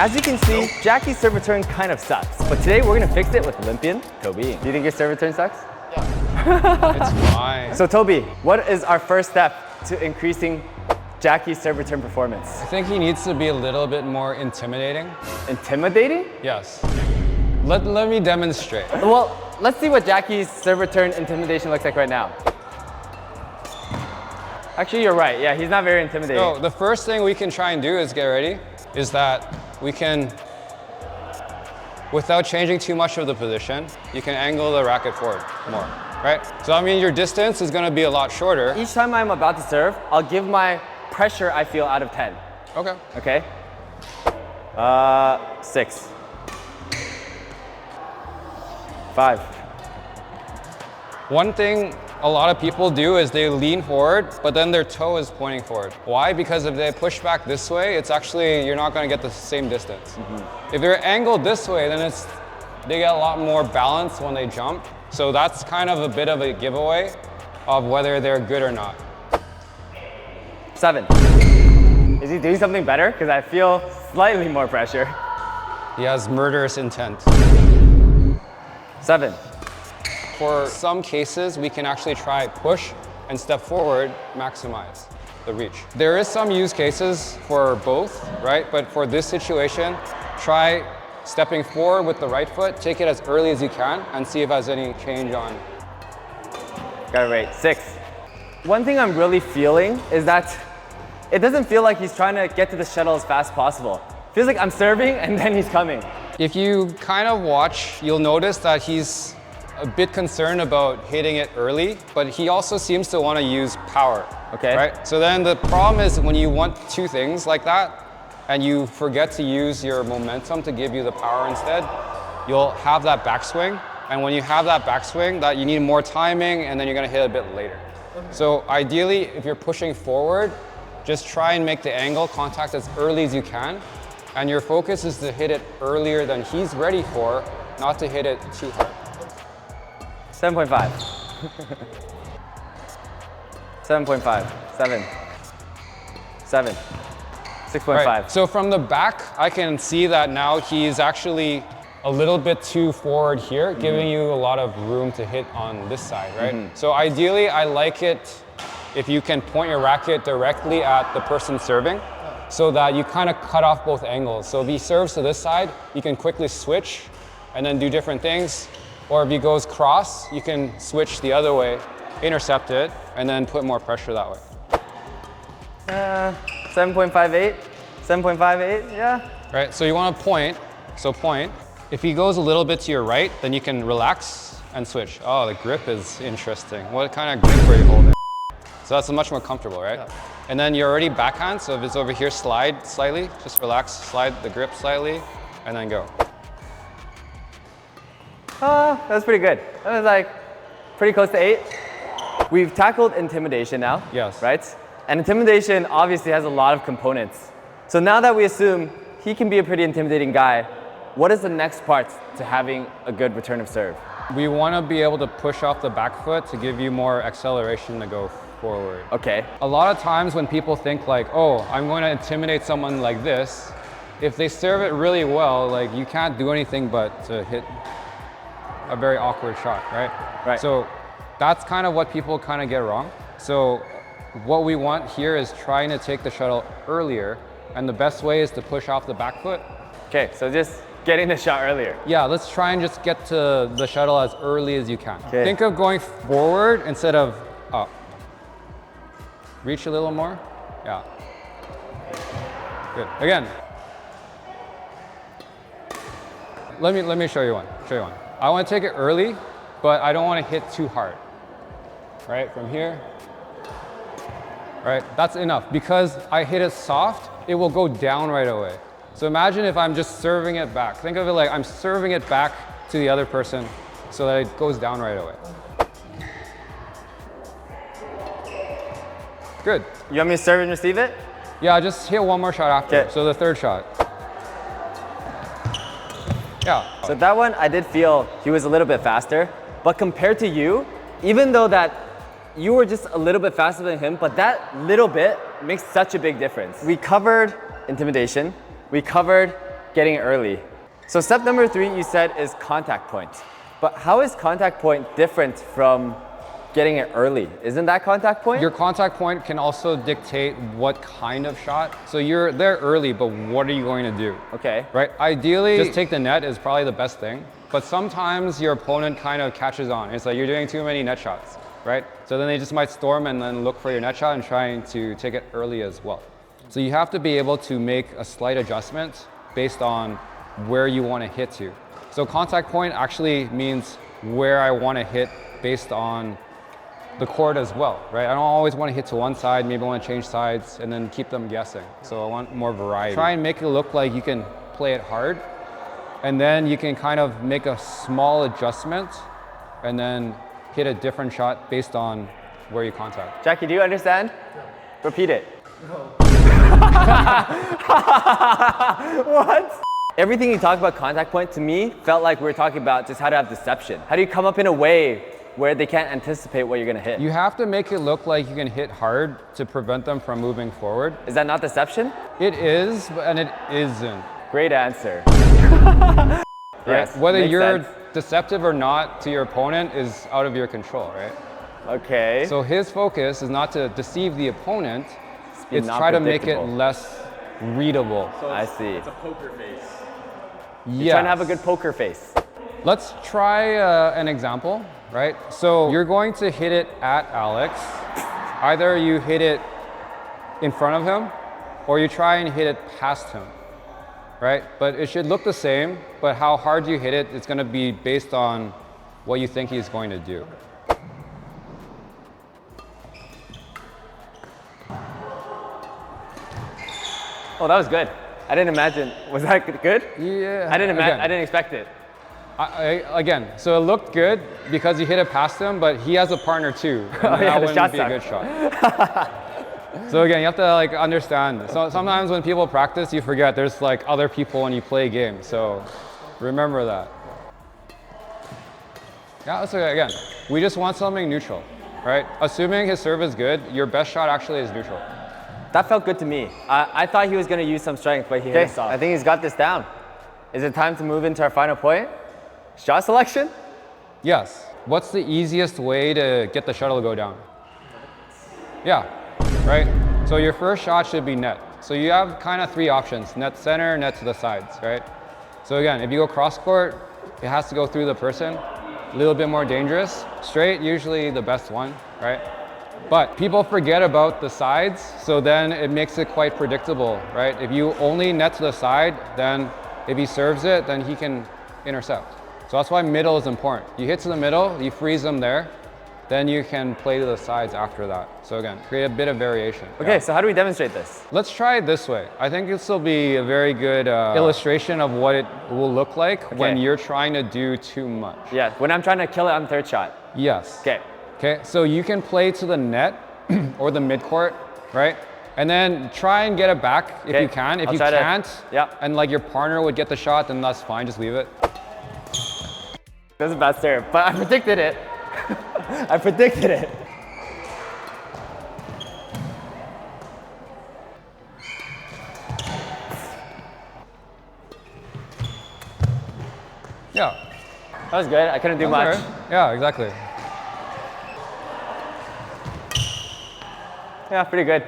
As you can see, Jackie's serve return kind of sucks, but today we're gonna fix it with Olympian Toby Ng. Do you think your serve return sucks? Yeah. It's fine. So Toby, what is our first step to increasing Jackie's serve return performance? I think he needs to be a little bit more intimidating. Intimidating? Yes. Let me demonstrate. Well, let's see what Jackie's serve return intimidation looks like right now. Actually, you're right. Yeah, he's not very intimidating. So the first thing we can try and do is get ready, is that we can, without changing too much of the position, you can angle the racket forward more, right? So I mean, your distance is gonna be a lot shorter. Each time I'm about to serve, I'll give my pressure I feel out of 10. Okay. Okay? 6. 5. One thing a lot of people do is they lean forward, but then their toe is pointing forward. Why? Because if they push back this way, it's actually, you're not gonna get the same distance. If they're angled this way, then they get a lot more balance when they jump. So that's kind of a bit of a giveaway of whether they're good or not. 7. Is he doing something better? Because I feel slightly more pressure. He has murderous intent. 7. For some cases, we can actually try push and step forward, maximize the reach. There is some use cases for both, right? But for this situation, try stepping forward with the right foot, take it as early as you can, and see if there's any change on. Got it right. 6. One thing I'm really feeling is that it doesn't feel like he's trying to get to the shuttle as fast as possible. Feels like I'm serving and then he's coming. If you kind of watch, you'll notice that he's a bit concerned about hitting it early, but he also seems to want to use power. Okay. Right? So then the problem is when you want two things like that and you forget to use your momentum to give you the power instead, you'll have that backswing. And when you have that backswing, that you need more timing and then you're going to hit a bit later. So ideally, if you're pushing forward, just try and make the angle contact as early as you can. And your focus is to hit it earlier than he's ready for, not to hit it too hard. 7.5. 7.5. 7. 7. 6.5. Right. So from the back, I can see that now he's actually a little bit too forward here, giving you a lot of room to hit on this side, right? So ideally, I like it if you can point your racket directly at the person serving so that you kind of cut off both angles. So if he serves to this side, you can quickly switch and then do different things. Or if he goes cross, you can switch the other way, intercept it, and then put more pressure that way. 7.58. 7.58, yeah. Right, so you want to point, so point. If he goes a little bit to your right, then you can relax and switch. Oh, the grip is interesting. What kind of grip are you holding? So that's much more comfortable, right? Yeah. And then you're already backhand, so if it's over here, slide slightly, just relax, slide the grip slightly, and then go. That's pretty good. That was like pretty close to 8. We've tackled intimidation now. Yes. Right? And intimidation obviously has a lot of components. So now that we assume he can be a pretty intimidating guy, what is the next part to having a good return of serve? We want to be able to push off the back foot to give you more acceleration to go forward. Okay. A lot of times when people think like, oh, I'm going to intimidate someone like this, if they serve it really well, like you can't do anything but to hit a very awkward shot, right? Right. So that's kind of what people kind of get wrong. So what we want here is trying to take the shuttle earlier, and the best way is to push off the back foot. Okay, so just getting the shot earlier. Yeah, let's try and just get to the shuttle as early as you can. Okay. Think of going forward instead of up. Reach a little more. Yeah. Good. Again. Let me show you one. I want to take it early, but I don't want to hit too hard. Right, from here. Right, that's enough. Because I hit it soft, it will go down right away. So imagine if I'm just serving it back. Think of it like I'm serving it back to the other person so that it goes down right away. Good. You want me to serve and receive it? Yeah, just hit one more shot after. Okay. So the third shot. Yeah. So that one, I did feel he was a little bit faster. But compared to you, even though that you were just a little bit faster than him, but that little bit makes such a big difference. We covered intimidation. We covered getting it early. So step number 3 you said is contact point. But how is contact point different from getting it early? Isn't that contact point? Your contact point can also dictate what kind of shot. So you're there early, but what are you going to do? Okay. Right? Ideally, just take the net is probably the best thing. But sometimes your opponent kind of catches on. It's like you're doing too many net shots, right? So then they just might storm and then look for your net shot and trying to take it early as well. So you have to be able to make a slight adjustment based on where you want to hit to. So contact point actually means where I want to hit based on the court as well, right? I don't always want to hit to one side, maybe I want to change sides and then keep them guessing. So I want more variety. Try and make it look like you can play it hard, and then you can kind of make a small adjustment and then hit a different shot based on where you contact. Jackie, do you understand? Yeah. Repeat it. No. What? Everything you talked about contact point to me felt like we were talking about just how to have deception. How do you come up in a way where they can't anticipate what you're gonna hit? You have to make it look like you can hit hard to prevent them from moving forward. Is that not deception? It is, and it isn't. Great answer. Yes, whether you're sense. deceptive or not to your opponent is out of your control, right? Okay. So his focus is not to deceive the opponent, it's not try to make it predictable. less readable. So I see. It's a poker face. You're trying to have a good poker face. Let's try an example, right? So you're going to hit it at Aylex. Either you hit it in front of him or you try and hit it past him, right? But it should look the same, but how hard you hit it, it's going to be based on what you think he's going to do. Oh, that was good. I didn't imagine. Was that good? Yeah. I didn't expect it. Again, so it looked good because you hit it past him, but he has a partner too. And that wouldn't be a good shot. So again, you have to like understand. So sometimes when people practice, you forget there's like other people when you play games. So remember that. Yeah, so again, we just want something neutral, right? Assuming his serve is good, your best shot actually is neutral. That felt good to me. I thought he was going to use some strength, but he hit us off. I think he's got this down. Is it time to move into our final point? Shot selection? Yes. What's the easiest way to get the shuttle to go down? Yeah, right? So your first shot should be net. So you have kind of 3 options: net center, net to the sides, right? So again, if you go cross court, it has to go through the person. A little bit more dangerous. Straight, usually the best one, right? But people forget about the sides, so then it makes it quite predictable, right? If you only net to the side, then if he serves it, then he can intercept. So that's why middle is important. You hit to the middle, you freeze them there, then you can play to the sides after that. So again, create a bit of variation. Okay, so how do we demonstrate this? Let's try it this way. I think this will be a very good illustration of what it will look like when you're trying to do too much. Yeah, when I'm trying to kill it on third shot. Yes. Okay. Okay, so you can play to the net or the midcourt, right? And then try and get it back if you can. If you can't, and like your partner would get the shot, then that's fine, just leave it. That's a bad serve, but I predicted it. I predicted it. Yeah. That was good. I couldn't do much. Right. Yeah, exactly. Yeah, pretty good.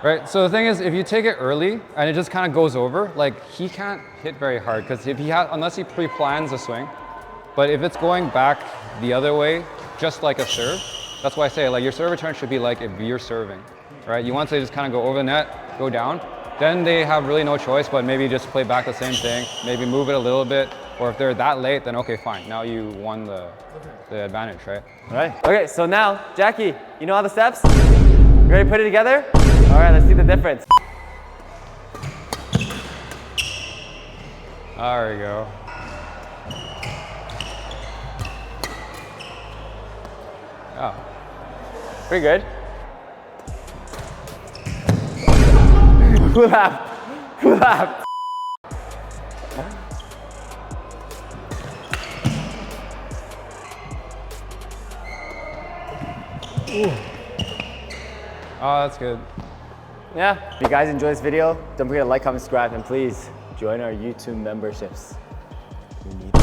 Right, so the thing is, if you take it early and it just kind of goes over, like he can't hit very hard because if unless he pre-plans a swing, but if it's going back the other way, just like a serve, that's why I say like your serve return should be like if you're serving, right? You want to just kind of go over the net, go down, then they have really no choice but maybe just play back the same thing, maybe move it a little bit, or if they're that late, then okay, fine, now you won the advantage, right? All right. Okay, so now, Jackie, you know all the steps? You ready to put it together? All right, let's see the difference. There we go. Yeah. Pretty good. Who laughed? Who laughed? Ooh. Oh, that's good. Yeah. If you guys enjoyed this video, don't forget to like, comment, subscribe, and please Join our YouTube memberships. We need